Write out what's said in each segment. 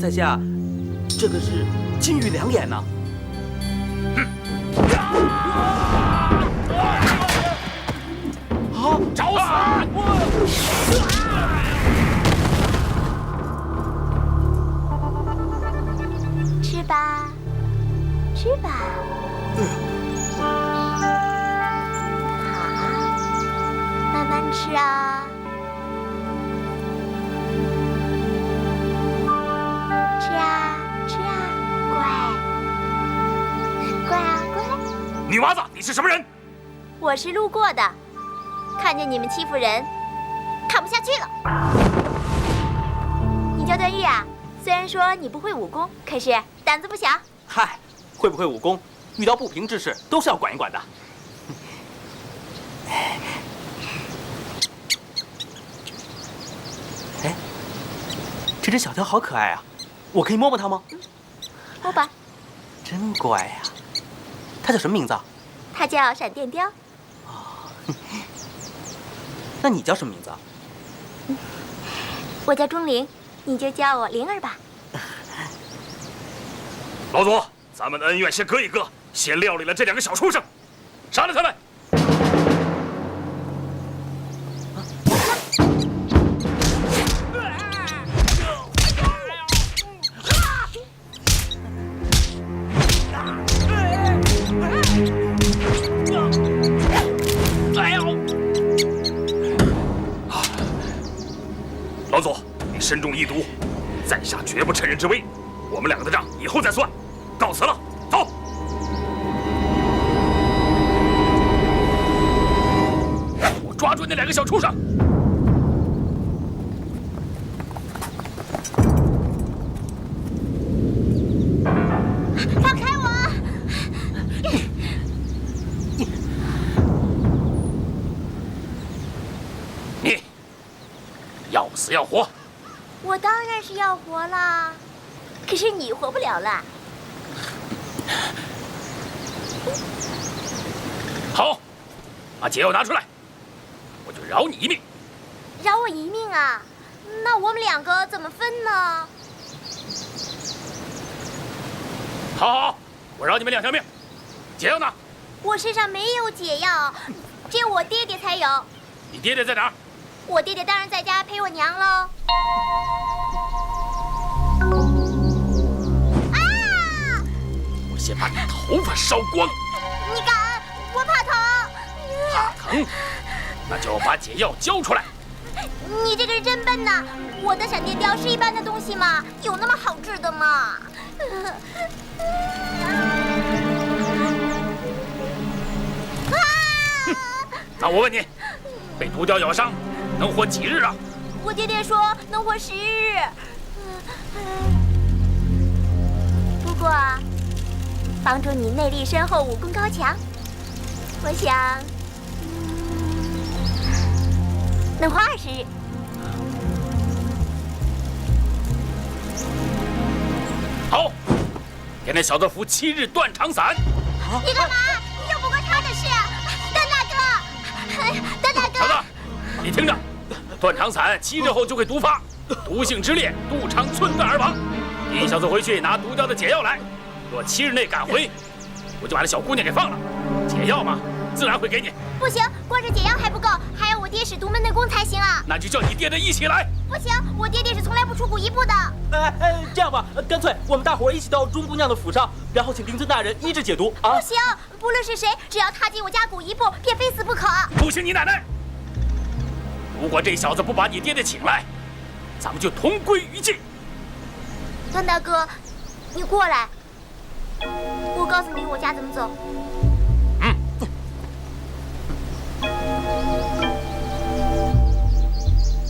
在下这个是金玉良言呐。啊！找死！吃吧，吃吧。好，慢慢吃啊。吃啊，吃啊，乖，乖啊，乖。女娃子，你是什么人？我是路过的，看见你们欺负人，看不下去了。你叫段誉啊？虽然说你不会武功，可是胆子不小。嗨，会不会武功，遇到不平之事都是要管一管的。哎，这只小雕好可爱啊，我可以摸摸它吗？摸吧。真乖呀。它叫什么名字啊？它叫闪电雕。那你叫什么名字啊？我叫钟灵，你就叫我灵儿吧。老祖，咱们的恩怨先搁一搁，先料理了这两个小畜生，杀了他们！老祖，你身中异毒，在下绝不趁人之危。我们两个的账以后再算，告辞了，走。我抓住那两个小畜生！放开我！你要死要活！我当然是要活啦。可是你活不了了。好，把解药拿出来，我就饶你一命。饶我一命啊？那我们两个怎么分呢？好好，我饶你们2条命。解药呢？我身上没有解药，只有我爹爹才有。你爹爹在哪儿？我爹爹当然在家陪我娘喽。先把你头发烧光！你敢？我怕疼。怕疼？那就把解药交出来！你这个人真笨呐！我的闪电雕是一般的东西吗？有那么好治的吗？那我问你，被毒雕咬伤，能活几日啊？我爹爹说能活10日。不过，帮助你内力深厚，武功高强，我想，能活20日。好，给那小子服7日断肠散。你干嘛？又不关他的事。段大哥，段大哥。小子，你听着，断肠散7日后就会毒发，毒性之烈，肚肠寸断而亡。你小子回去拿毒雕的解药来。若7日内赶回，我就把那小姑娘给放了。解药嘛，自然会给你。不行，光是解药还不够，还要我爹使独门内功才行啊！那就叫你爹爹一起来。不行，我爹爹是从来不出谷一步的。这样吧，干脆我们大伙儿一起到钟姑娘的府上，然后请灵尊大人医治解毒啊！不行，不论是谁，只要踏进我家谷一步，便非死不可。不行，你奶奶！如果这小子不把你爹爹请来，咱们就同归于尽。段大哥，你过来。我告诉你我家怎么走。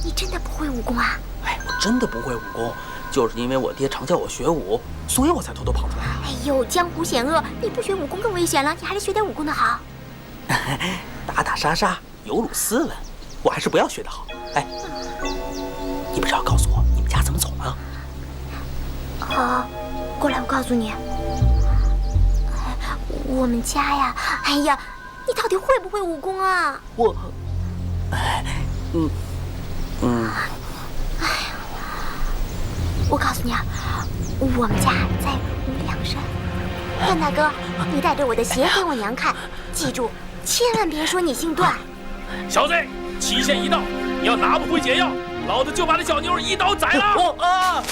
你真的不会武功啊？哎，我真的不会武功，就是因为我爹常叫我学武，所以我才偷偷跑出来啊。哎呦，江湖险恶，你不学武功更危险了，你还是学点武功的好。打打杀杀，有辱斯文，我还是不要学的好。哎，你不是要告诉我你们家怎么走吗？好，过来，我告诉你。我们家呀，哎呀，你到底会不会武功啊？我，我告诉你啊，我们家在无量山。段大哥，你带着我的鞋给我娘看，记住，千万别说你姓段。小子，期限一到，你要拿不回解药，老子就把这小妞一刀宰了！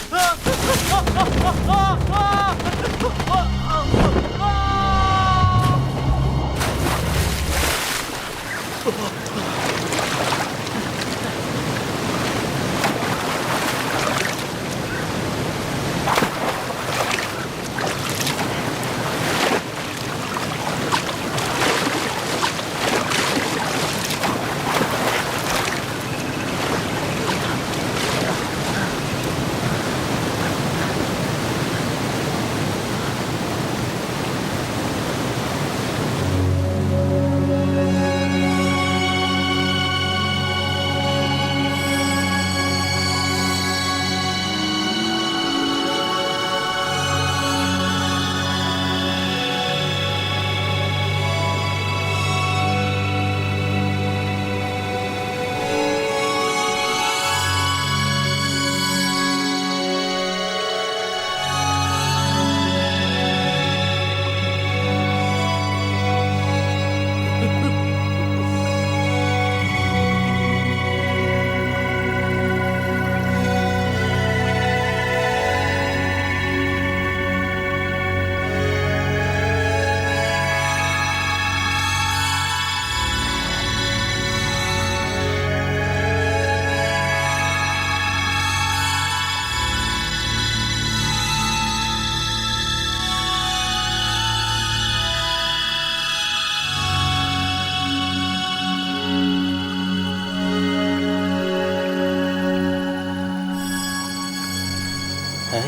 哎，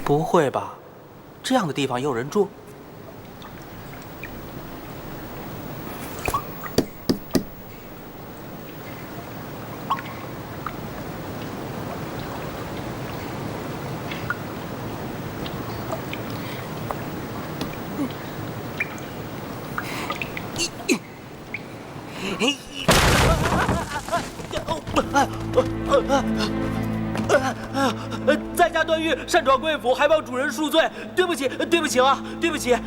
不会吧？这样的地方也有人住？在家断狱，擅闯贵府，还望主人恕罪。对不起，对不起啊，对不起。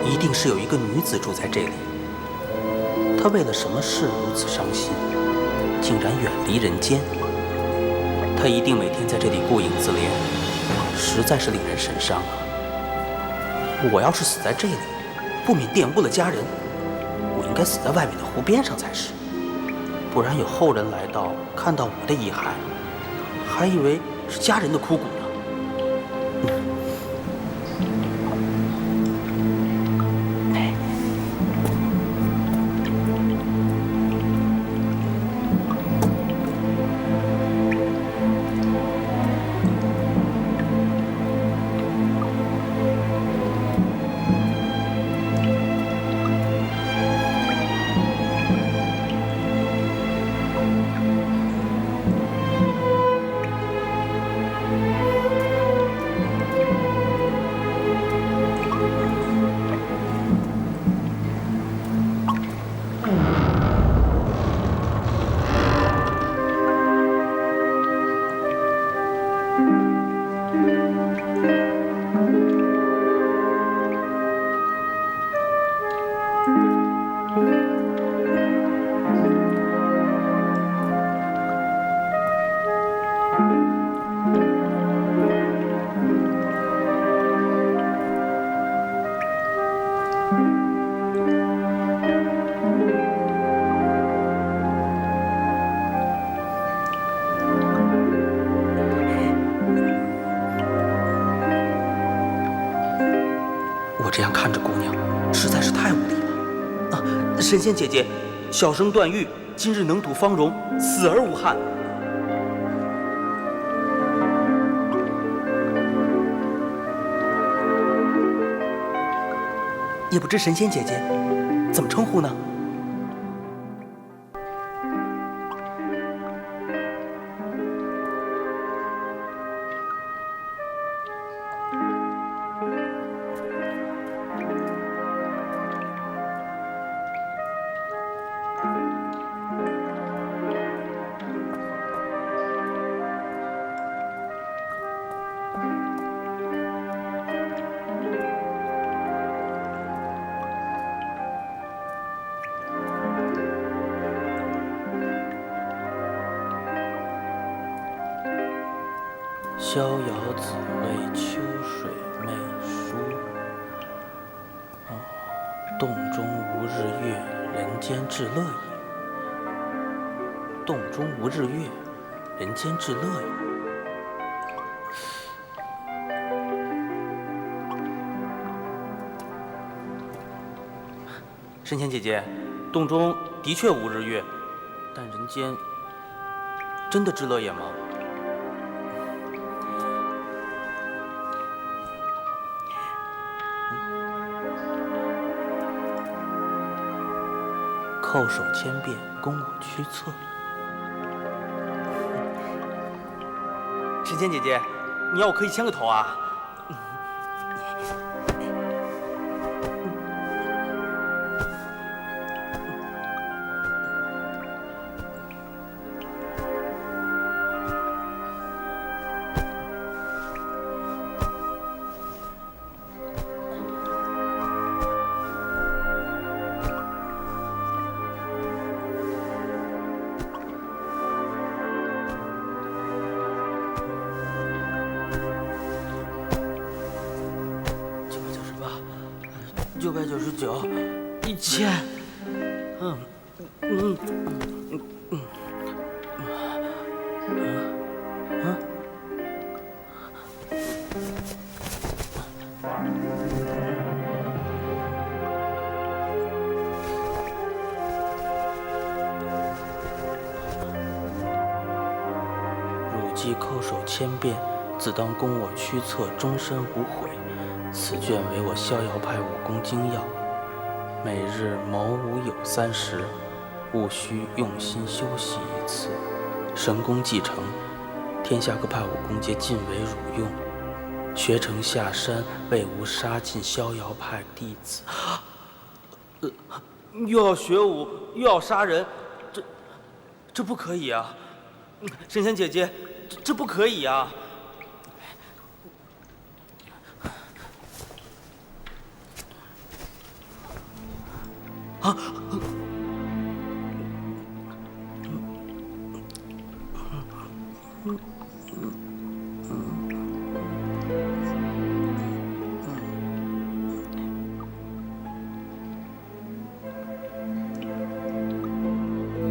一定是有一个女子住在这里。她为了什么事如此伤心，竟然远离人间？她一定每天在这里顾影自怜，实在是令人神伤啊！我要是死在这里，不免玷污了家人，我应该死在外面的湖边上才是，不然有后人来到，看到我的遗骸，还以为是家人的枯骨呢。我这样看着姑娘，实在是太无礼了。啊，神仙姐姐，小生段誉，今日能睹芳容，死而无憾。也不知神仙姐姐怎么称呼呢？逍遥子谓秋水媚书。洞中无日月，人间至乐也。洞中无日月，人间至乐也。神仙姐姐，洞中的确无日月，但人间真的至乐也吗？叩首千遍，供我驱策。神仙姐姐，你要我可以牵个头啊？999、1000，汝既叩首千遍，自当供我驱策，终身无悔。此卷为我逍遥派武功精要，每日卯午酉30，务须用心修习一次。神功既成，天下各派武功皆尽为汝用。学成下山，为吾杀尽逍遥派弟子。又要学武，又要杀人，这不可以啊！神仙姐姐，这不可以啊！啊！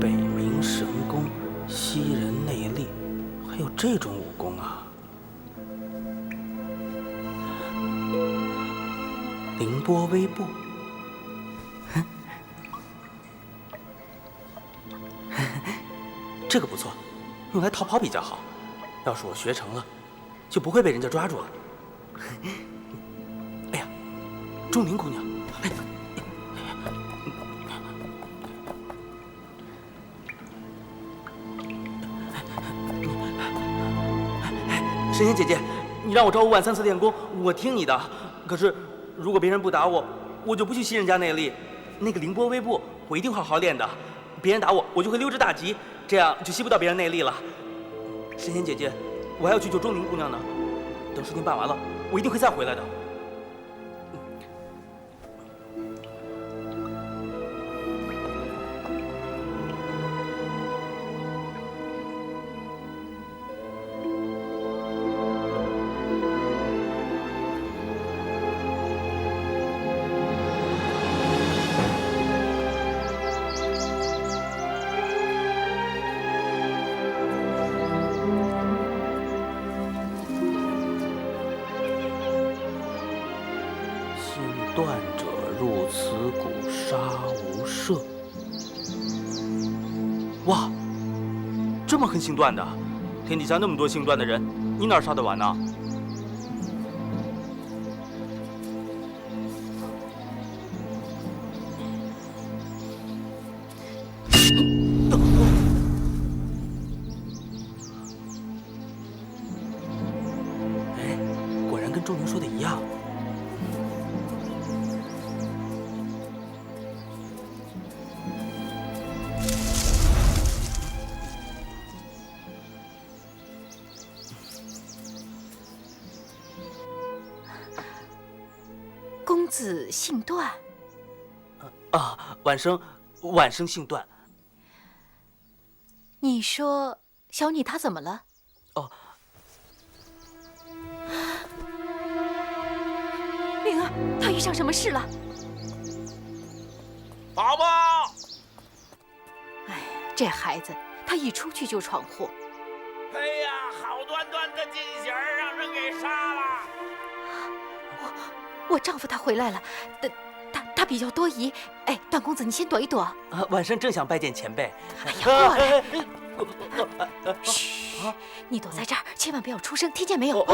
北冥神功，西人内力，还有这种武功啊！凌波微步。这个不错，用来逃跑比较好。要是我学成了，就不会被人家抓住了。哎呀，钟灵姑娘，哎，神仙姐姐，你让我朝5晚3次练功，我听你的。可是如果别人不打我，我就不去吸人家内力。那个凌波微步，我一定好好练的。别人打我，我就会溜之大吉。这样就吸不到别人内力了。神仙姐姐，我还要去救钟灵姑娘呢。等事情办完了，我一定会再回来的。断者入此谷，杀无赦。哇，这么狠性断的，天底下那么多性断的人，你哪杀得完呢？哎，果然跟众人说的一样。公子姓段。啊，晚生姓段。你说小女她怎么了？哦，灵儿，她遇上什么事了？宝宝，哎呀，这孩子，他一出去就闯祸。哎呀，好端端的进贤儿让人给杀了。我丈夫他回来了，他比较多疑。哎，段公子，你先躲一躲。啊，晚生正想拜见前辈。哎呀，过来！嘘，你躲在这儿，千万不要出声，听见没有？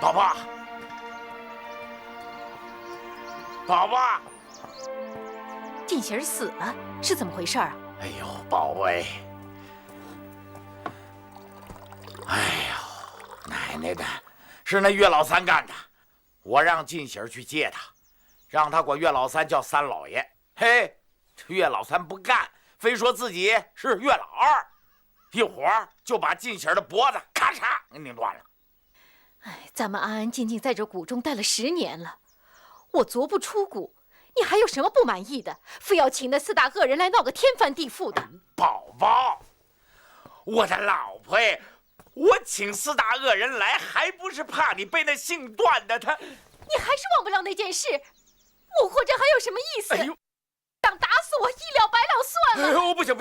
宝宝，宝宝，进贤儿死了，是怎么回事啊？哎呦，宝贝，哎呦，奶奶的，是那岳老三干的。我让进贤儿去接他，让他管岳老三叫三老爷。嘿，岳老三不干，非说自己是岳老二，一会儿就把进贤儿的脖子咔嚓给拧断了。哎，咱们安安静静在这谷中待了10年了，我昨不出谷，你还有什么不满意的？非要请那4大恶人来闹个天翻地覆的？宝宝，我的老婆，我请4大恶人来，还不是怕你被那姓段的他？你还是忘不了那件事，我活着还有什么意思？哎呦，想打死我，一了百了算了。哎呦，不行，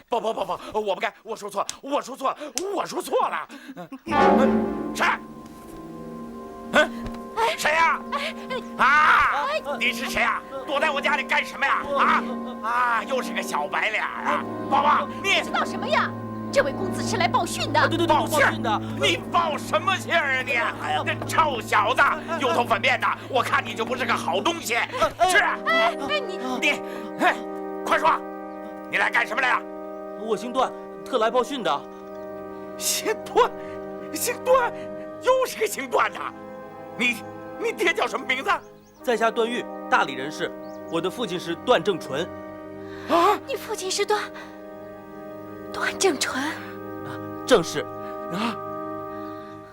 宝，我不该，我说错了。谁？谁呀？啊！你是谁呀？躲在我家里干什么呀？又是个小白脸啊！宝宝，你知道什么呀？这位公子是来报讯的。对，报讯的。你报什么信儿啊你？那臭小子，油头粉面的，我看你就不是个好东西。是啊。你，快说，你来干什么来了？我姓段，特来报讯的。姓段，又是个姓段的。你爹叫什么名字？在下段誉，大理人士。我的父亲是段正淳。啊，你父亲是段正淳？正是。啊，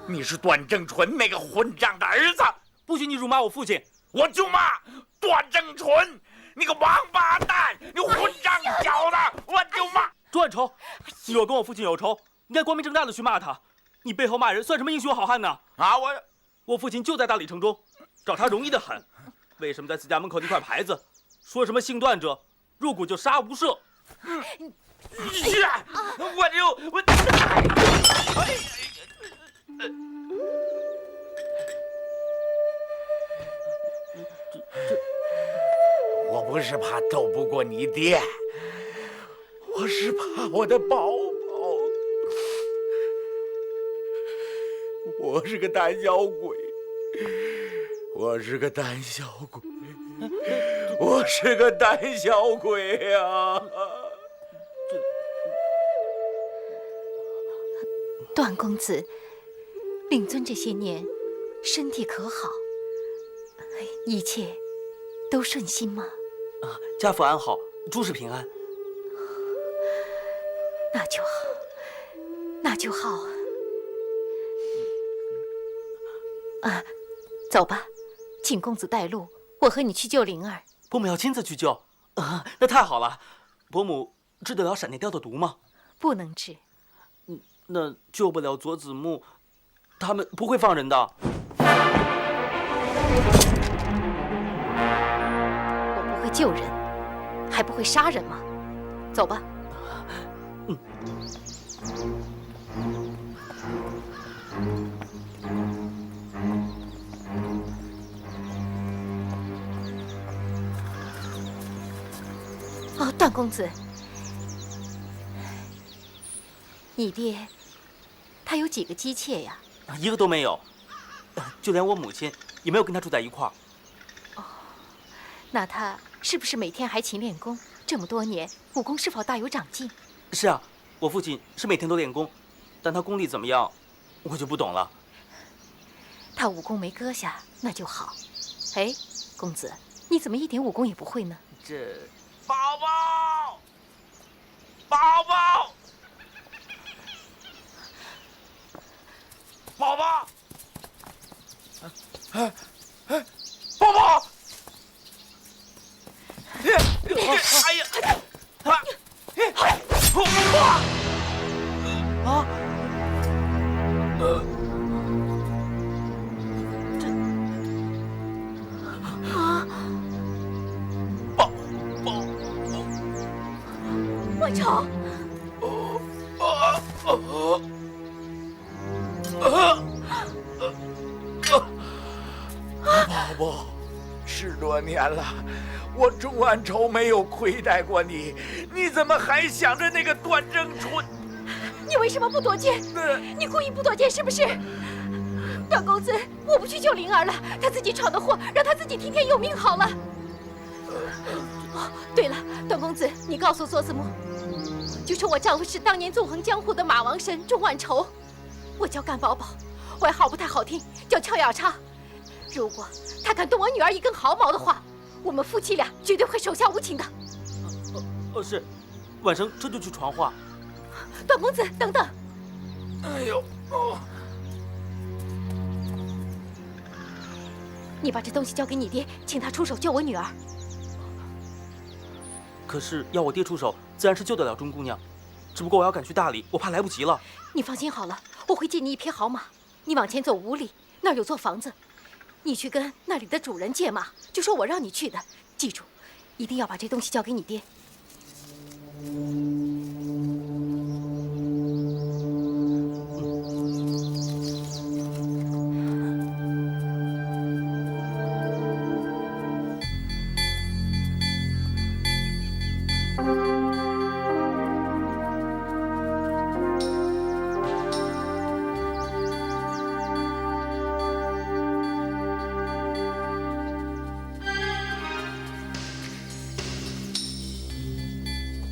你是段正淳那个混账的儿子！不许你辱骂我父亲！我就骂段正淳，你个王八蛋，你混账小子！我就骂段仇。你若跟我父亲有仇，应该光明正大的去骂他。你背后骂人，算什么英雄好汉呢？啊，我父亲就在大理城中，找他容易得很。为什么在自家门口那块牌子，说什么姓段者入谷就杀无赦？我不是怕斗不过你爹，我是怕我的宝宝。我是个胆小鬼，我是个胆小鬼呀！段公子，令尊这些年身体可好？一切都顺心吗？家父安好，诸事平安。那就好。走吧，请公子带路，我和你去救灵儿。伯母要亲自去救？那太好了。伯母治得了闪电雕的毒吗？不能治。那救不了佐子木，他们不会放人的。我不会救人，还不会杀人吗？走吧。段公子，你爹他有几个姬妾呀？一个都没有，就连我母亲也没有跟他住在一块儿。那他是不是每天还勤练功？这么多年，武功是否大有长进？是啊，我父亲是每天都练功，但他功力怎么样，我就不懂了。他武功没搁下，那就好。哎，公子，你怎么一点武功也不会呢？这，宝宝，宝宝，宝宝，宝宝！哎呀！啊！万成，宝宝，10多年了，我钟万仇没有亏待过你，你怎么还想着那个段正淳？你为什么不躲剑？你故意不躲剑是不是？段公子，我不去救灵儿了，他自己闯的祸，让他自己听天由命好了。哦，对了，段公子，你告诉佐子木，就说我丈夫是当年纵横江湖的马王神钟万仇，我叫甘宝宝，外号不太好听，叫俏雅叉。如果他敢动我女儿一根毫毛的话，我们夫妻俩绝对会手下无情的。是，晚上这就去传话。段公子，等等。哎呦，你把这东西交给你爹，请他出手救我女儿。可是要我爹出手，自然是救得了钟姑娘，只不过我要赶去大理，我怕来不及了。你放心好了，我会借你一匹好马，你往前走5里，那儿有座房子，你去跟那里的主人借马，就说我让你去的。记住，一定要把这东西交给你爹。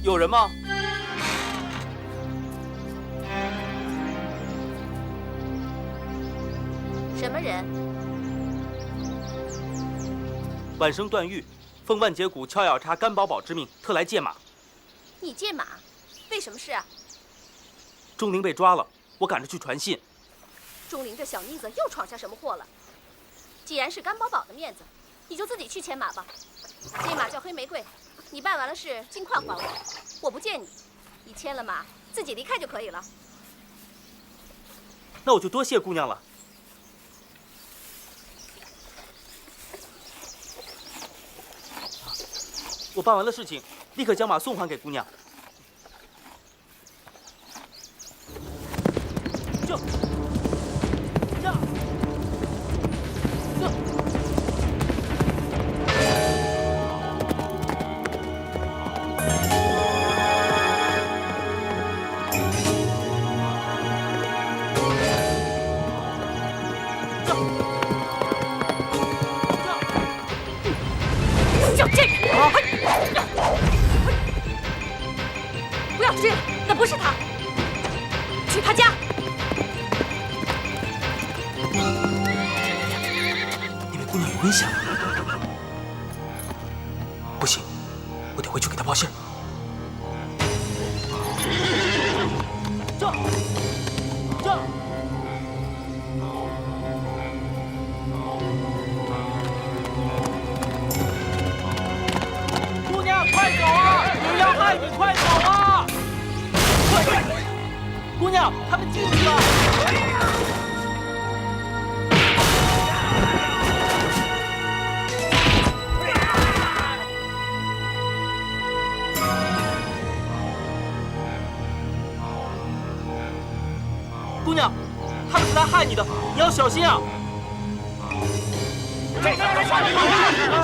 有人吗？什么人？晚生段誉，奉万劫谷敲咬叉甘宝宝之命，特来借马。你借马？为什么事啊？钟灵被抓了，我赶着去传信。钟灵这小妮子又闯下什么祸了？既然是甘宝宝的面子，你就自己去牵马吧。这马叫黑玫瑰，你办完了事尽快还我，我不见你。你牵了马，自己离开就可以了。那我就多谢姑娘了。我办完了事情，立刻将马送还给姑娘。这。就这个，不要追了，那不是他，去他家。那位姑娘有危险了，不行，我得回去给她报信儿。姑娘，快走啊！有要害你，快走啊！快！姑娘，他们进去了。姑娘，他们是来害你的，你要小心啊！这个快收拾了！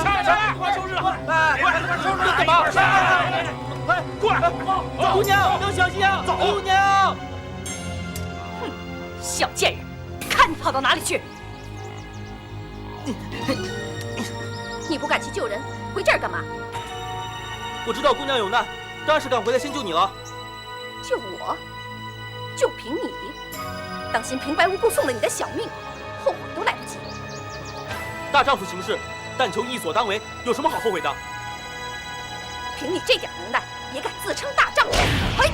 快收拾了！哎，快收拾了！干嘛？过来！姑娘要小心啊！姑娘，小贱人，看你跑到哪里去！你不赶去救人，回这儿干嘛？我知道姑娘有难，当然是赶回来先救你了。救我？就凭你？当心平白无故送了你的小命，后悔都来不及。大丈夫行事，但求义所当为，有什么好后悔的？凭你这点能耐，也敢自称大丈夫？嘿！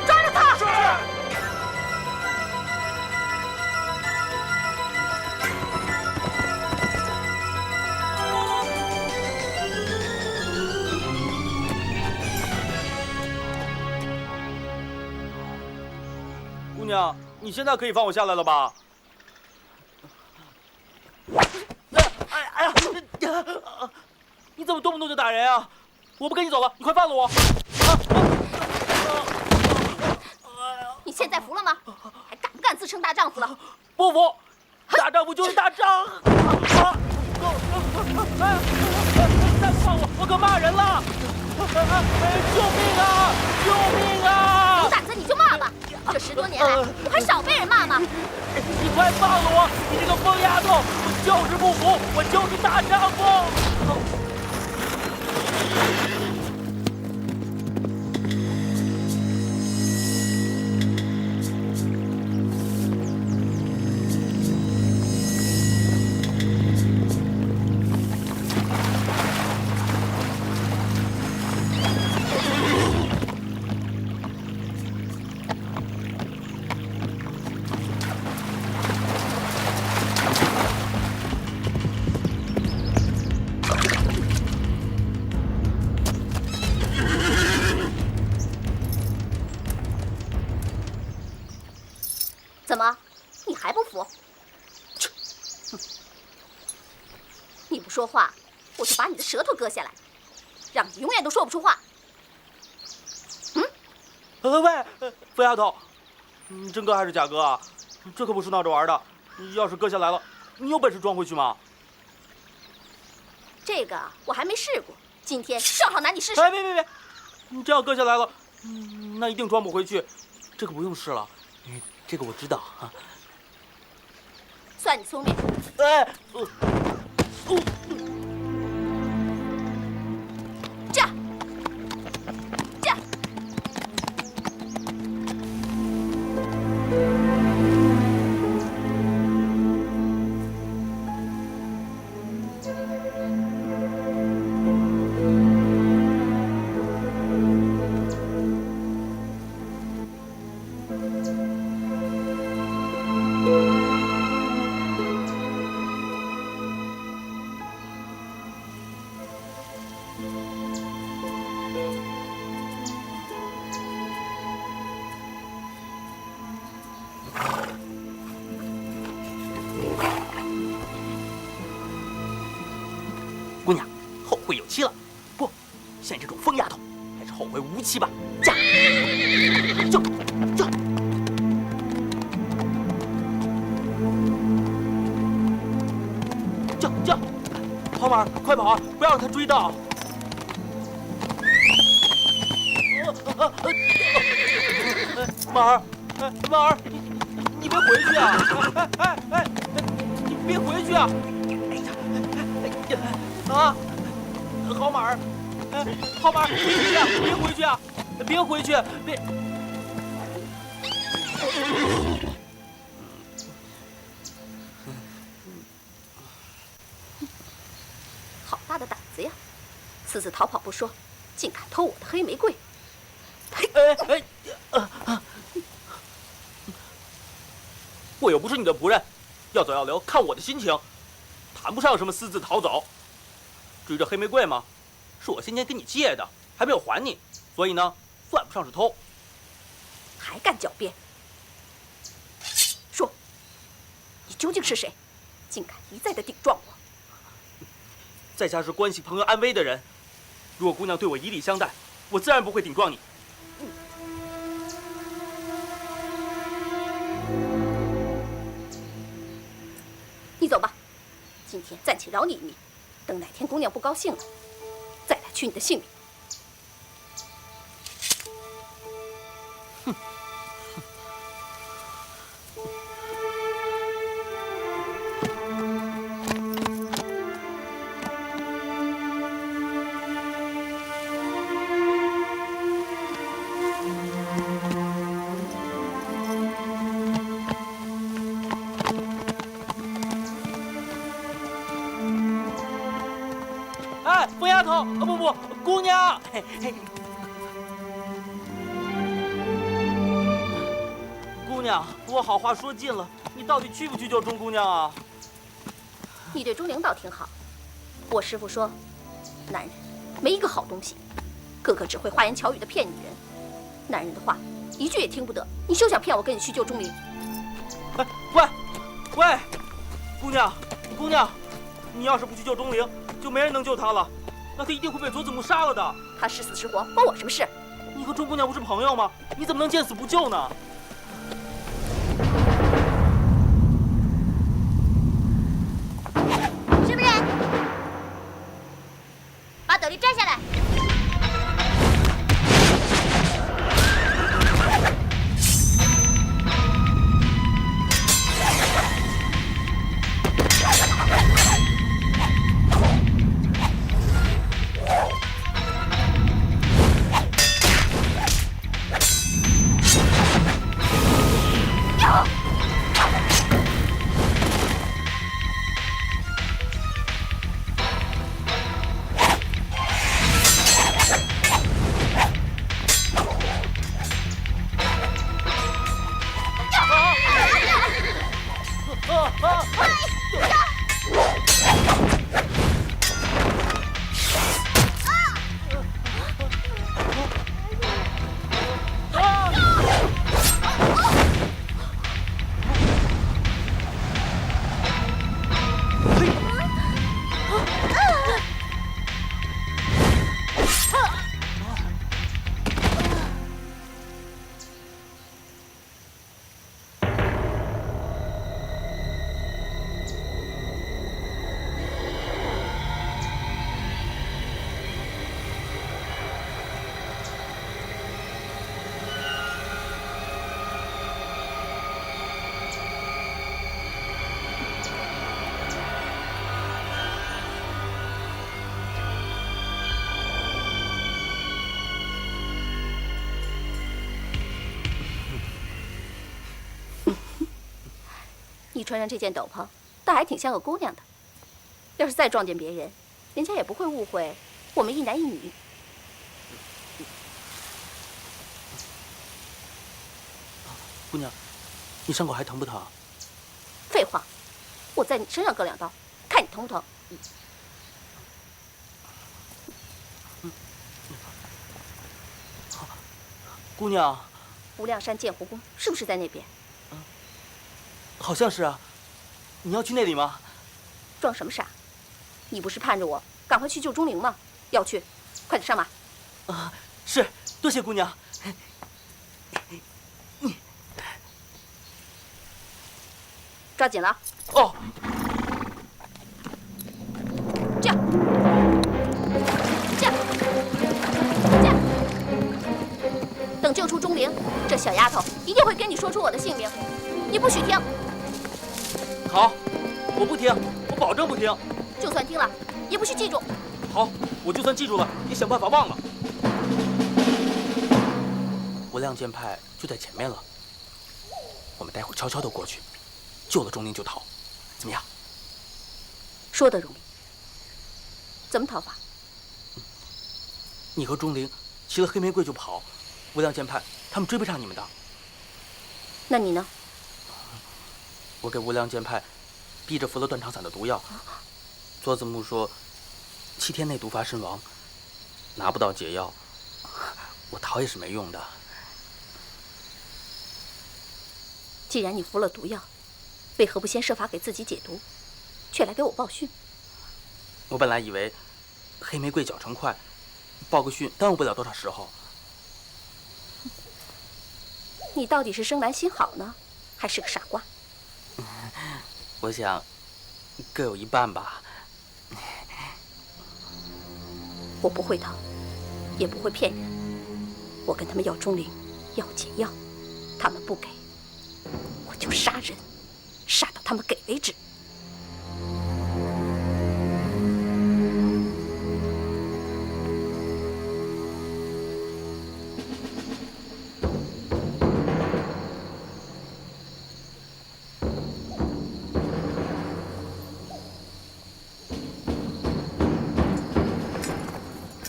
抓住他！姑娘，你现在可以放我下来了吧？哎呀！你怎么动不动就打人啊？我不跟你走了，你快放了我！你现在服了吗？还敢不敢自称大丈夫了？不服！大丈夫就是大丈夫！再不放我可骂人了！救命啊！救命啊！有胆子你就骂吧！这10多年来，我还少被人骂吗？你快放了我！你这个疯丫头！我就是不服，我就是大丈夫！怎么，你还不服？你不说话，我就把你的舌头割下来，让你永远都说不出话。喂，疯丫头，你真割还是假割啊？这可不是闹着玩的。要是割下来了，你有本事装回去吗？这个我还没试过，今天正好拿你试试。哎，别！你真要割下来了，那一定装不回去。这个不用试了，这个我知道啊。算你聪明。哎，这样。姑娘，后会有期了。不，像你这种疯丫头，还是后会无期吧。驾！叫！跑马儿，快跑啊！不要让他追到。马儿，你别回去啊！你别回去啊！啊，好马儿，好马儿，别回去啊！别回去！别！好大的胆子呀！私自逃跑不说，竟敢偷我的黑玫瑰！我又不是你的仆人，要走要留看我的心情，谈不上什么私自逃走。至于这黑玫瑰嘛，是我先前跟你借的，还没有还你，所以呢，算不上是偷。还敢狡辩？说，你究竟是谁？竟敢一再的顶撞我！在下是关系朋友安危的人，如果姑娘对我以礼相待，我自然不会顶撞你。你走吧，今天暂且饶你一命，等哪天姑娘不高兴了，再来取你的性命。哎，疯丫头，不，姑娘。姑娘，我好话说尽了，你到底去不去救钟姑娘啊？你对钟灵倒挺好，我师父说，男人没一个好东西，个个只会花言巧语的骗女人，男人的话一句也听不得。你休想骗我跟你去救钟灵。哎，喂，姑娘，你要是不去救钟灵，就没人能救她了，那她一定会被佐子木杀了的。他是死是活关我什么事？你和钟姑娘不是朋友吗？你怎么能见死不救呢？是不是？把斗笠摘下来。你穿上这件斗篷，倒还挺像个姑娘的。要是再撞见别人，人家也不会误会我们一男一女。姑娘，你伤口还疼不疼？废话，我在你身上割2刀，看你疼不疼。姑娘，无量山剑湖宫是不是在那边？好像是啊。你要去那里吗？装什么傻？你不是盼着我赶快去救钟灵吗？要去，快点上马。啊，是，多谢姑娘。抓紧了。哦。这样，这样，这样。等救出钟灵，这小丫头一定会跟你说出我的姓名，你不许听。好，我不听，我保证不听。就算听了，也不许记住。好，我就算记住了，也想办法忘了。无量剑派就在前面了，我们待会儿悄悄地过去，救了钟灵就逃，怎么样？说得容易，怎么逃法？你和钟灵骑了黑玫瑰就跑，无量剑派他们追不上你们的。那你呢？我给无量剑派逼着服了断肠散的毒药，佐子木说7天内毒发身亡，拿不到解药，我逃也是没用的。既然你服了毒药，为何不先设法给自己解毒，却来给我报讯？我本来以为黑玫瑰脚程快，报个讯耽误不了多少时候。你到底是生来心好呢，还是个傻瓜？我想，各有一半吧。我不会逃，也不会骗人。我跟他们要钟灵，要解药，他们不给，我就杀人，杀到他们给为止。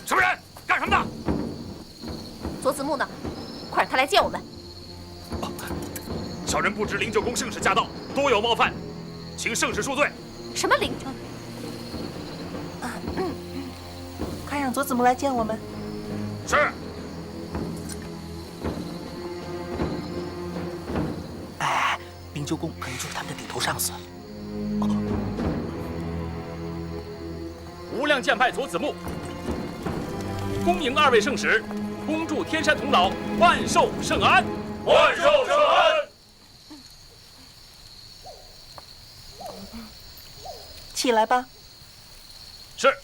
什么人？干什么的？左子木呢？快让他来见我们。小人不知灵鹫宫圣使驾到，多有冒犯，请圣使恕罪。什么灵？快让左子木来见我们。是。哎，灵鹫宫可能就是他们的顶头上司。无量剑派左子木，恭迎2位圣使，恭祝天山童姥万寿圣安，万寿圣安。起来吧。是。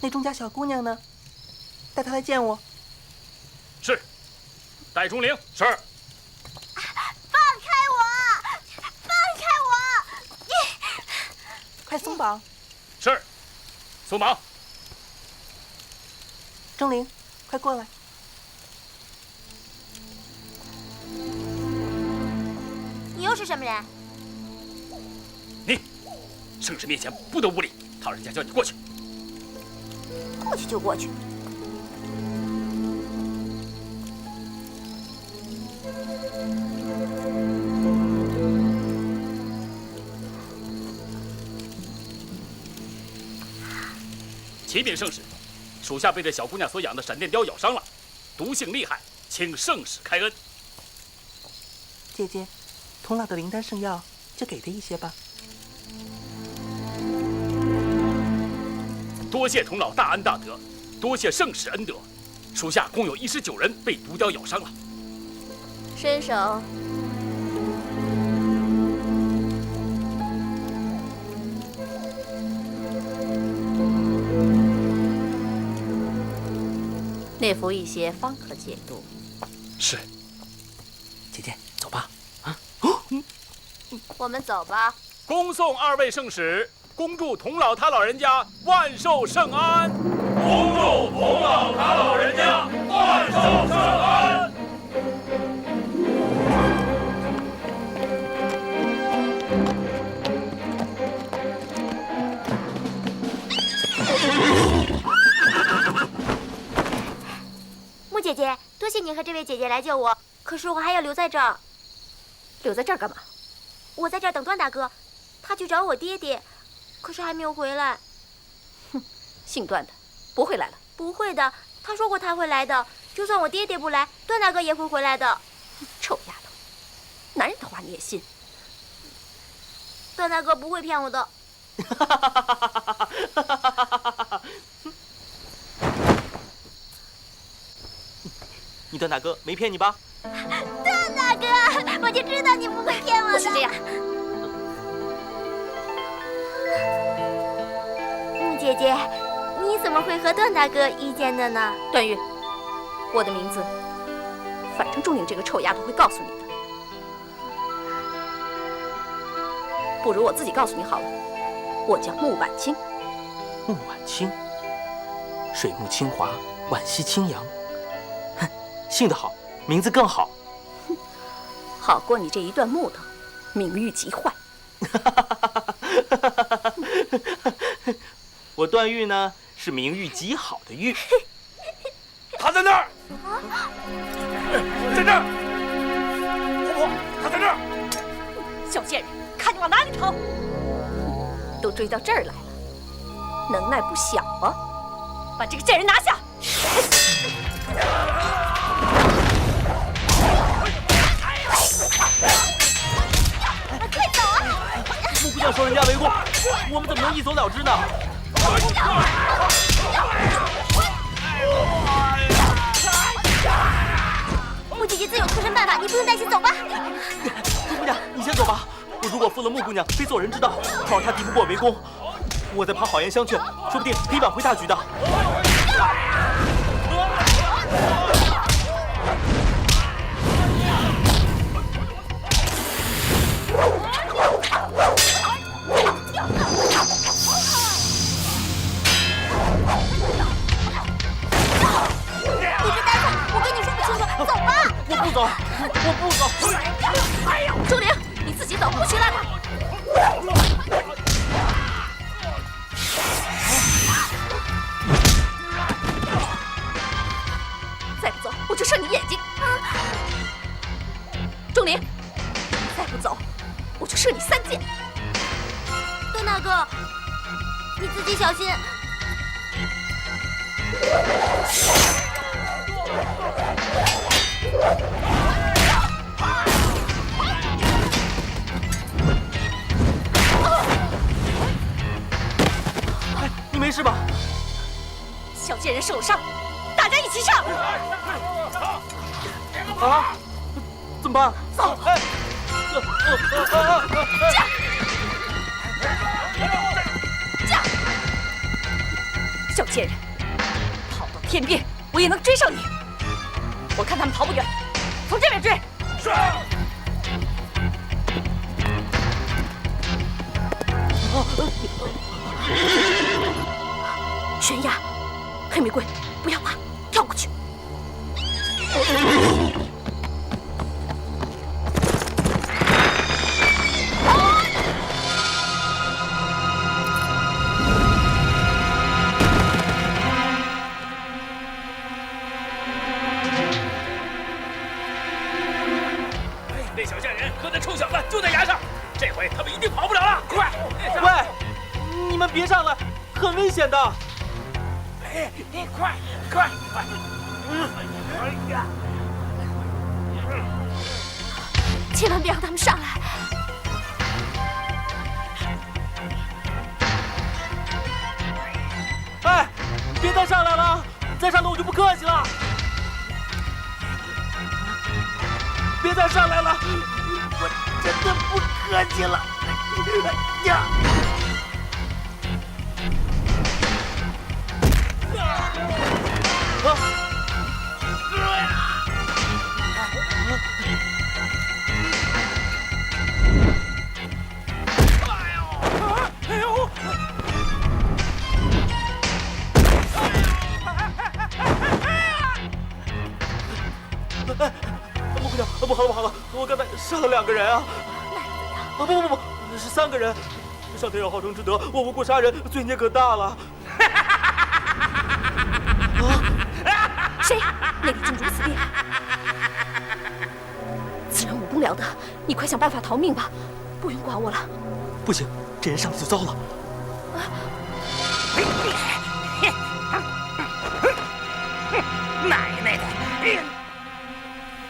那钟家小姑娘呢？带她来见我。是。带钟灵。是。放开我！放开我！快松绑。是。松绑。钟灵，快过来。你又是什么人？你，圣使面前不得无礼，老人家叫你过去。过去就过去。启禀圣使，属下被这小姑娘所养的闪电雕咬伤了，毒性厉害，请圣使开恩。姐姐，童姥的灵丹圣药就给他一些吧。多谢童姥大恩大德，多谢圣使恩德，属下共有19人被毒雕咬伤了。伸手。内服一些，方可解毒。是。姐姐，走吧。我们走吧。恭送2位圣使，恭祝童姥他老人家万寿圣安。恭祝童姥他老人家万寿圣安。木姐姐，多谢你和这位姐姐来救我，可是我还要留在这儿。留在这儿干嘛？我在这儿等段大哥，他去找我爹爹，可是还没有回来。哼，姓段的，不会来了。不会的，他说过他会来的，就算我爹爹不来，段大哥也会回来的。臭丫头，男人的话你也信？段大哥不会骗我的。你段大哥没骗你吧？段大哥，我就知道你不会骗我的。不是这样。木姐姐，你怎么会和段大哥遇见的呢？段誉，我的名字，反正钟灵这个臭丫头会告诉你的。不如我自己告诉你好了，我叫穆婉清。穆婉清，水木清华，惋惜清扬。哼，姓得好，名字更好。好过你这一段木头，名誉极坏。我段誉呢，是名誉极好的誉。他在那儿，在这儿，婆婆，他在这儿。小贱人，看你往哪里逃！都追到这儿来了，能耐不小啊！把这个贱人拿下！快走啊！穆姑娘受人家围攻，我们怎么能一走了之呢？穆姐姐自有脱身办法，你不用担心，走吧。穆姑娘，你先走吧。果负了穆姑娘非做人之道，倘若她敌不过围攻，我再旁好言相劝，说不定可以挽回大局的。你这呆子，我跟你说不清楚，走吧！我不走，我不走。钟灵，你自己走，不许拉他。再不走，我就射你眼睛！钟灵，再不走，我就射你3箭！段大哥，你自己小心。哎，你没事吧？小贱人受了伤，大家一起上！啊？怎么办？走！哎！这样，小贱人，跑到天边，我也能追上你。我看他们逃不远，从这边追。是。悬崖，黑玫瑰，不要怕，跳过去。那小贱人和那臭小子就在崖上，这回他们一定跑不了了！快！喂，你们别上来，很危险的。哎，你快！千万别让他们上来！哎，别再上来了，再上来我就不客气了。别再上来了，我真的不客气了。呀！不好了，我刚才杀了2个人啊！不，是3个人。上天有好生之德，我无故杀人，罪孽可大了。谁？那里竟如此厉害！此人武功了得，你快想办法逃命吧，不用管我了。不行，这人上来就糟了。奶奶的！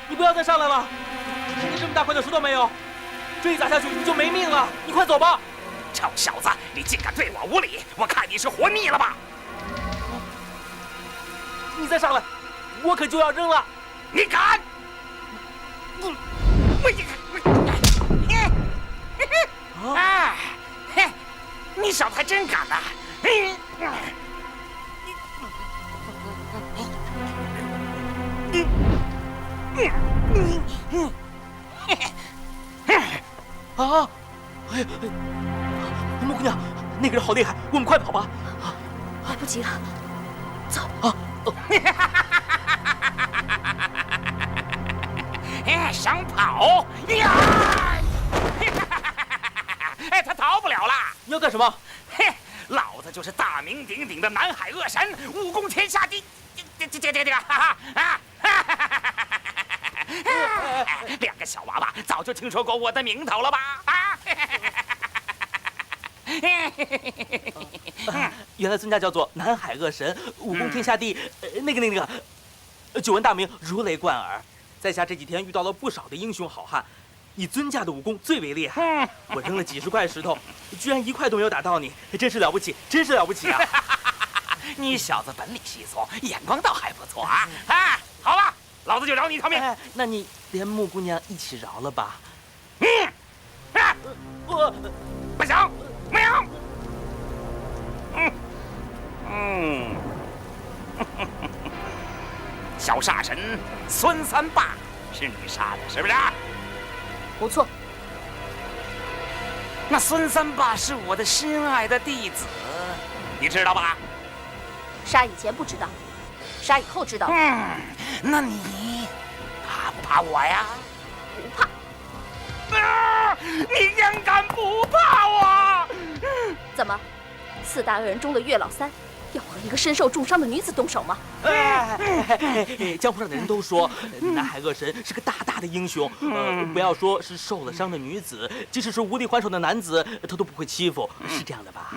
你不要再上来了！你这么大块的石头没有？这一砸下去你就没命了！你快走吧！臭小子，你竟敢对我无礼！我看你是活腻了吧！你再上来，我可就要扔了！你敢！哎，你小子还真敢呐！啊！哎呀，穆姑娘，那个人好厉害，我们快跑吧！来不及了，走啊！想跑呀！哎，他逃不了了。你要干什么？嘿，老子就是大名鼎鼎的南海恶神，武功天下第这个哈哈啊！2个小娃娃早就听说过我的名头了吧？啊！原来尊驾叫做南海恶神，武功天下第，那个，久闻大名，如雷贯耳。在下这几天遇到了不少的英雄好汉，以尊驾的武功最为厉害。我扔了几十块石头，居然1块都没有打到你，真是了不起，真是了不起啊！你小子本领细作，眼光倒还不错啊！哎，好了，老子就饶你一条命。那你连穆姑娘一起饶了吧？不行，没有。小煞神孙三霸是你杀的，是不是？不错。那孙三霸是我的心爱的弟子，你知道吧？杀以前不知道，杀以后知道。那你怕不怕我呀？不怕。你竟敢不怕我？怎么，4大恶人中的岳老三要和一个身受重伤的女子动手吗？江湖上的人都说南海恶神是个大大的英雄，不要说是受了伤的女子，即使是无力还手的男子，他都不会欺负，是这样的吧？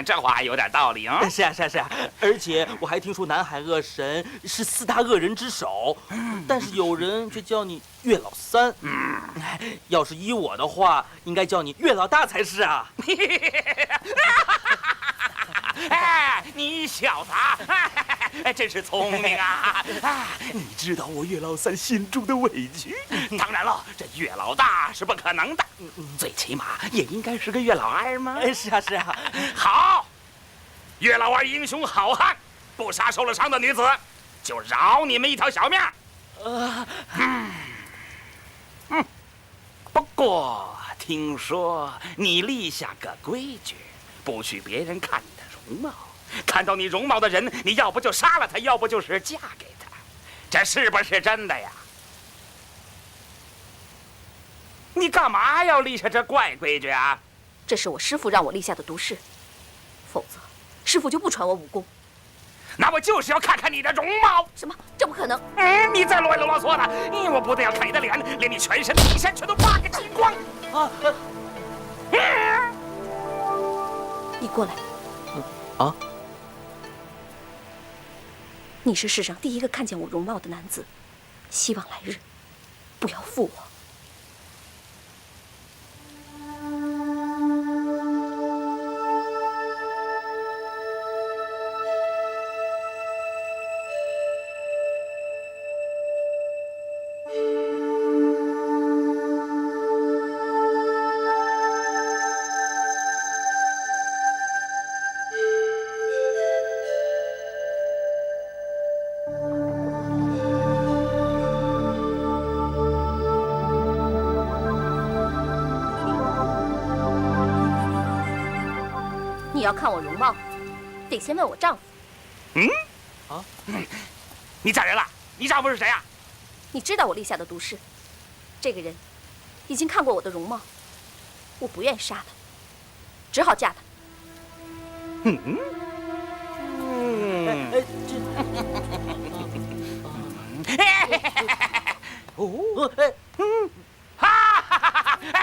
这话有点道理啊。是啊，而且我还听说南海恶神是4大恶人之首，但是有人却叫你岳老三。要是依我的话，应该叫你岳老大才是啊。哎，你小子真是聪明啊！你知道我岳老三心中的委屈。当然了，这岳老大是不可能的，最起码也应该是个岳老二吗？是啊。好，岳老二英雄好汉，不杀受了伤的女子，就饶你们一条小命。不过听说你立下个规矩，不许别人看你的容貌，看到你容貌的人，你要不就杀了他，要不就是嫁给他，这是不是真的呀？你干嘛要立下这怪规矩啊？这是我师父让我立下的毒誓，否则师父就不传我武功。那我就是要看看你的容貌。什么？这不可能！你再啰里啰嗦的，我不但要看你的脸，连你全身的衣衫全都扒个精光。你过来。你是世上第一个看见我容貌的男子，希望来日不要负我。你要看我容貌，得先问我丈夫。你嫁人了？你丈夫是谁呀？你知道我立下的毒誓，这个人已经看过我的容貌，我不愿意杀他，只好嫁他。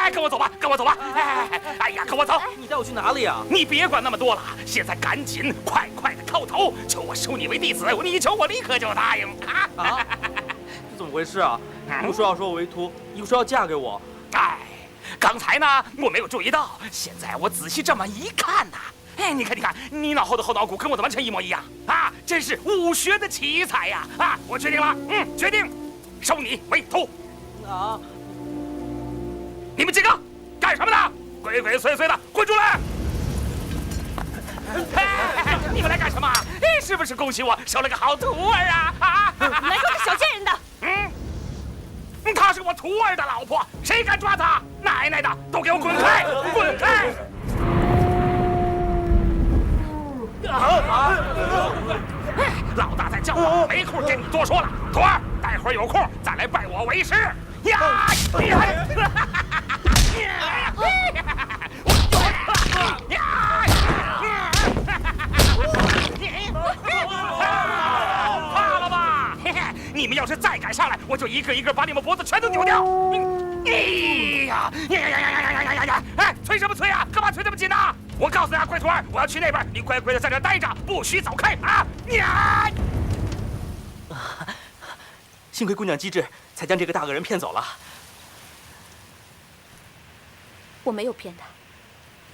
跟我走吧，跟我走吧！哎呀，跟我走！你带我去哪里呀？你别管那么多了，现在赶紧快的叩头，求我收你为弟子。你求我立刻就答应。这怎么回事啊？一个说要收我为徒，一个说要嫁给我。刚才呢我没有注意到，现在我仔细这么一看呐，你看，你脑后的后脑骨跟我的完全一模一样啊！真是武学的奇才呀！我决定了，决定收你为徒。你们几个干什么呢？鬼鬼祟祟的，滚出来！你们来干什么？是不是恭喜我收了个好徒儿啊？你来抓个小贱人的！她是我徒儿的老婆，谁敢抓她？奶奶的，都给我滚开！滚开！老大在叫我，没空跟你多说了。徒儿，待会儿有空再来拜我为师。呀！怕了吧？你们要是再敢上来，我就一个一个把你们脖子全都扭掉！哎，催什么催啊？干嘛催这么紧呢？我告诉你啊，乖徒儿，我要去那边，你乖乖的在这待着，不许走开啊！幸亏姑娘机智，才将这个大恶人骗走了。我没有骗他，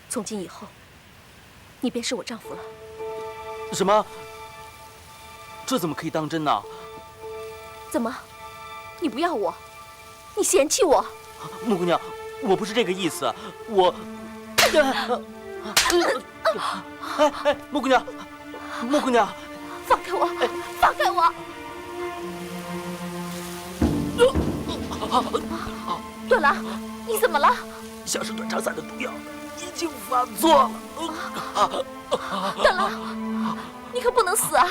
从今以后，你便是我丈夫了。什么？这怎么可以当真呢？怎么？你不要我？你嫌弃我？穆姑娘，我不是这个意思，我哎，莫姑娘，莫姑娘，放开我！放开我！段郎，你怎么了？像是短长伞的毒药已经发作了。段郎，你可不能死啊！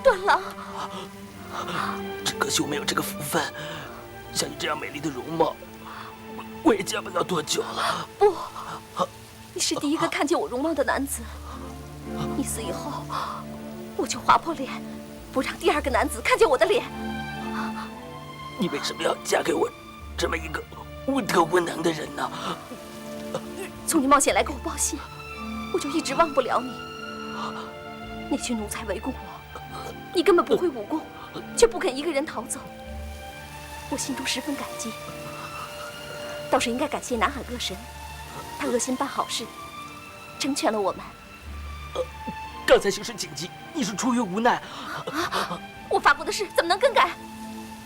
段郎，只可惜我没有这个福分，像你这样美丽的容貌，我也见不了多久了。不，你是第一个看见我容貌的男子。你死以后，我就划破脸，不让第二个男子看见我的脸。你为什么要嫁给我这么一个无德无能的人呢？从你冒险来给我报信，我就一直忘不了你。那群奴才围攻我，你根本不会武功，却不肯一个人逃走，我心中十分感激。倒是应该感谢南海恶神，他恶心办好事，成全了我们。刚才形势紧急，你是出于无奈。我发过的誓怎么能更改？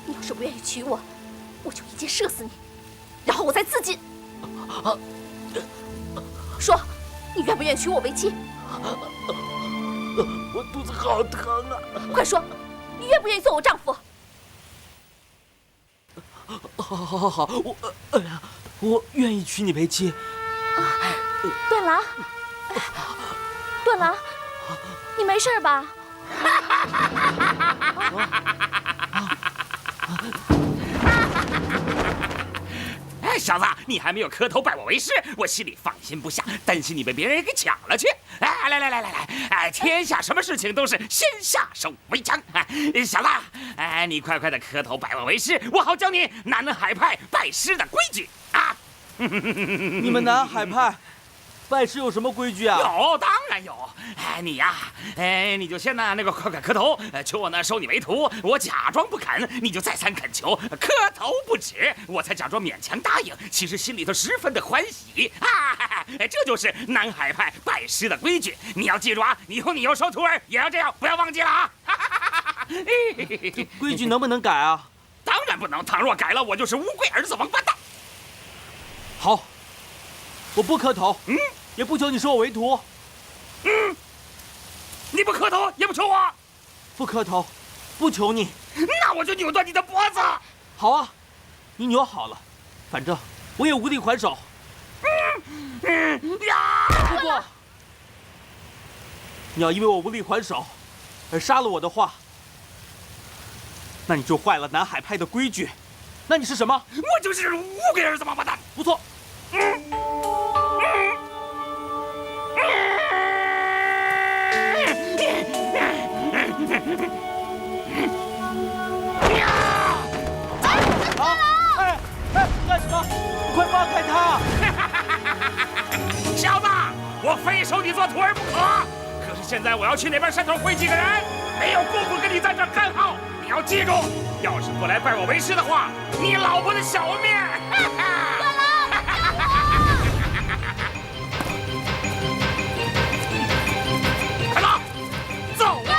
你要是不愿意娶我，我就一箭射死你，然后我再自尽。说，你愿不愿意娶我为妻？我肚子好疼啊！快说，你愿不愿意做我丈夫？好，我愿意娶你为妻。段郎，段郎，你没事吧？哎，小子，你还没有磕头拜我为师，我心里放心不下，担心你被别人给抢了去。哎，来，哎，天下什么事情都是先下手为强。小子，哎，你快快的磕头拜我为师，我好教你南海派拜师的规矩啊！你们南海派拜师有什么规矩啊？有，当然有。哎，你呀，哎，你就先快磕头，求我呢收你为徒。我假装不肯，你就再三恳求，磕头不止，我才假装勉强答应。其实心里头十分的欢喜啊！这就是南海派拜师的规矩，你要记住啊！以后你要收徒儿也要这样，不要忘记了啊！规矩能不能改啊？当然不能，倘若改了，我就是乌龟儿子王八蛋。好，我不磕头，也不求你收我为徒。你不磕头也不求我，不磕头，不求你，那我就扭断你的脖子。好啊，你扭好了，反正我也无力还手。不过，你要因为我无力还手而杀了我的话，那你就坏了南海派的规矩。那你是什么？我就是乌龟儿子王八蛋。不错。干什么？快放开他！小子，我非收你做徒儿不可。可是现在我要去那边山头会几个人，没有功夫跟你在这看号。你要记住，要是不来拜我为师的话，你老婆的小命！快走，走啊！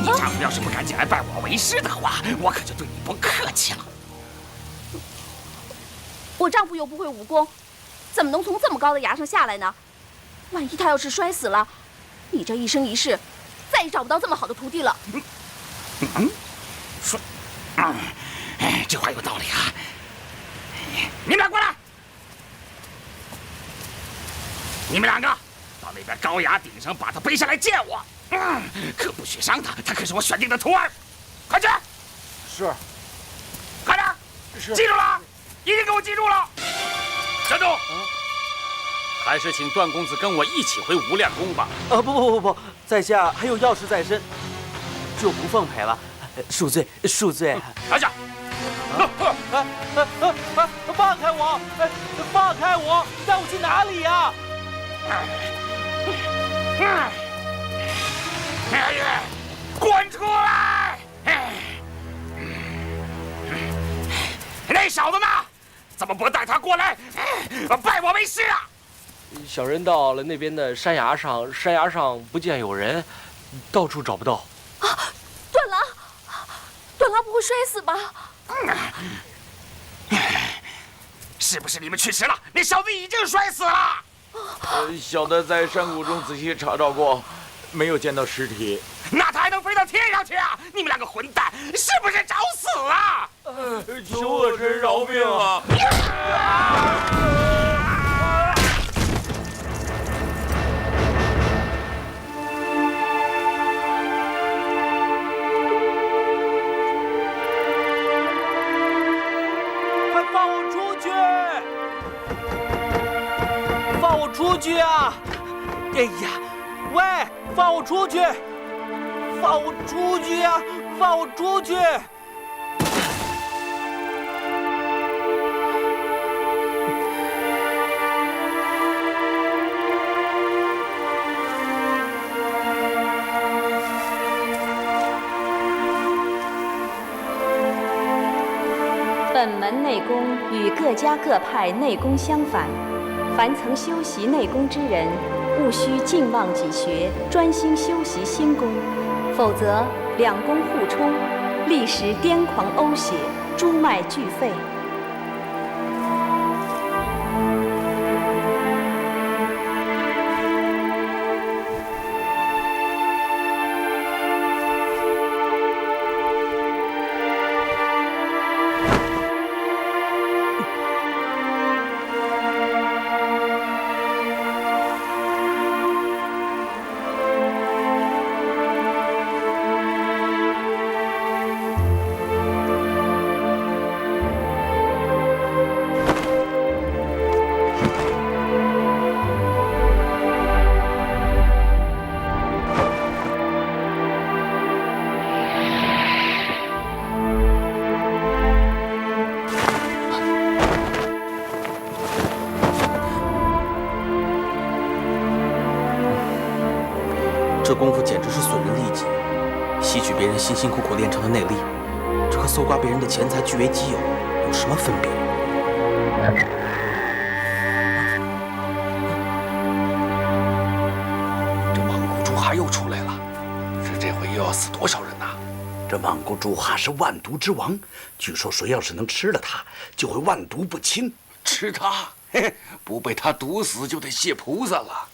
你丈夫要是不赶紧来拜我为师的话，我可就对你不客气了。我丈夫又不会武功，怎么能从这么高的崖上下来呢？万一他要是摔死了，你这一生一世再也找不到这么好的徒弟了。说，这话有道理啊！你们俩过来，你们两个到那边高崖顶上把他背下来见我。可不许伤他，他可是我选定的徒儿。快去！是。快点！是。记住了，一定给我记住了。站住！还是请段公子跟我一起回无量宫吧。不，在下还有要事在身，就不奉陪了。恕罪。拿下！放开我！放开我！你带我去哪里呀？滚出来！那小子呢？怎么不带他过来拜我为师啊？小人到了那边的山崖上，山崖上不见有人，到处找不到。短郎，短郎不会摔死吧？是不是你们去迟了？那小子已经摔死了。小的在山谷中仔细查找过，没有见到尸体。那他还能飞到天上去啊？你们两个混蛋，是不是找死了？求恶神饶命啊！快放我出去！放我出去啊！哎呀，喂，放我出去！放我出去啊！放我出去！本门内功与各家各派内功相反，凡曾修习内功之人，务须尽忘己学，专心修习心功，否则两功互冲，立时癫狂呕血，诸脉俱废。这功夫简直是损人利己，吸取别人辛辛苦苦练成的内力，这和搜刮别人的钱财据为己有有什么分别？这莽古朱哈又出来了，这回又要死多少人呐？这莽古朱哈是万毒之王，据说谁要是能吃了它，就会万毒不侵。吃它，嘿嘿，不被它毒死就得谢菩萨了。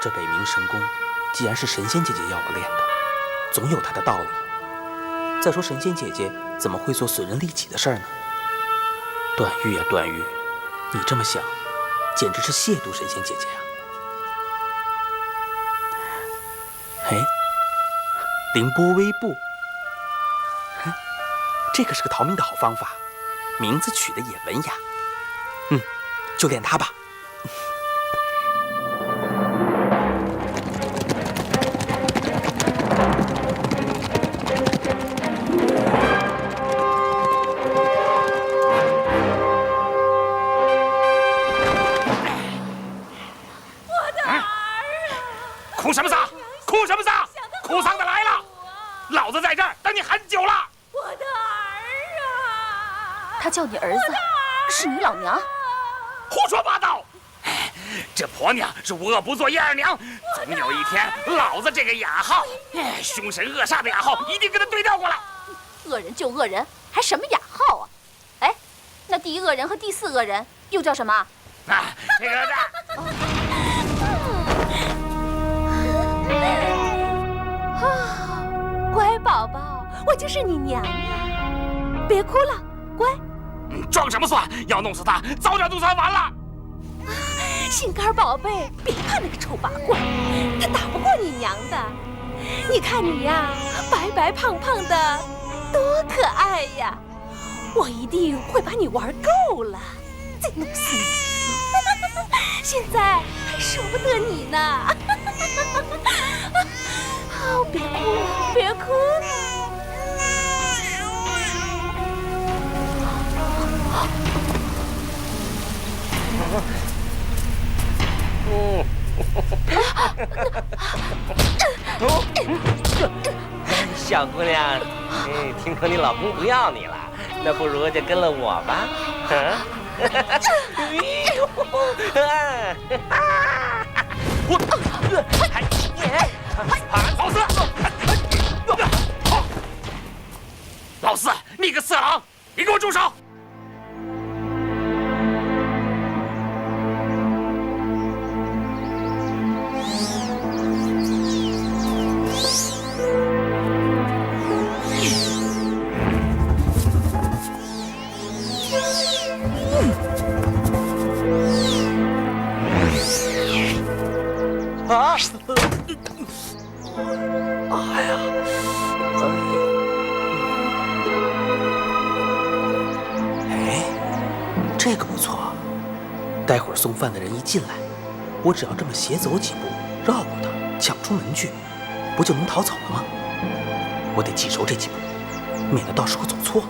这北冥神功，既然是神仙姐姐要我练的，总有它的道理。再说神仙姐姐怎么会做损人利己的事儿呢？段誉呀，段誉，你这么想，简直是亵渎神仙姐姐啊！哎，凌波微步，哼，这可是个逃命的好方法，名字取得也文雅。就练它吧。哭什么丧？哭什么丧？哭丧的来了！老子在这儿等你很久了。我的儿啊！他叫你儿子，是你老娘。胡说八道！这婆娘是无恶不作叶二娘，总有一天，老子这个雅号，凶神恶煞的雅号，一定跟他对调过来。恶人就恶人，还什么雅号啊？哎，那第一恶人和第四恶人又叫什么？这个乖宝宝，我就是你娘啊！别哭了，乖。装什么蒜？要弄死他，早点就算完了。心肝宝贝，别怕那个丑八怪，他打不过你娘的。你看你呀，白白胖胖的，多可爱呀！我一定会把你玩够了，再弄死你。现在还舍不得你呢。别哭了，别哭了。小姑娘，听说你老公不要你了，那不如就跟了我吧。老四，你个色狼，你给我住手！啊！哎，这个不错。待会儿送饭的人一进来，我只要这么斜走几步，绕过他，抢出门去，不就能逃走了吗？我得记熟这几步，免得到时候走错了。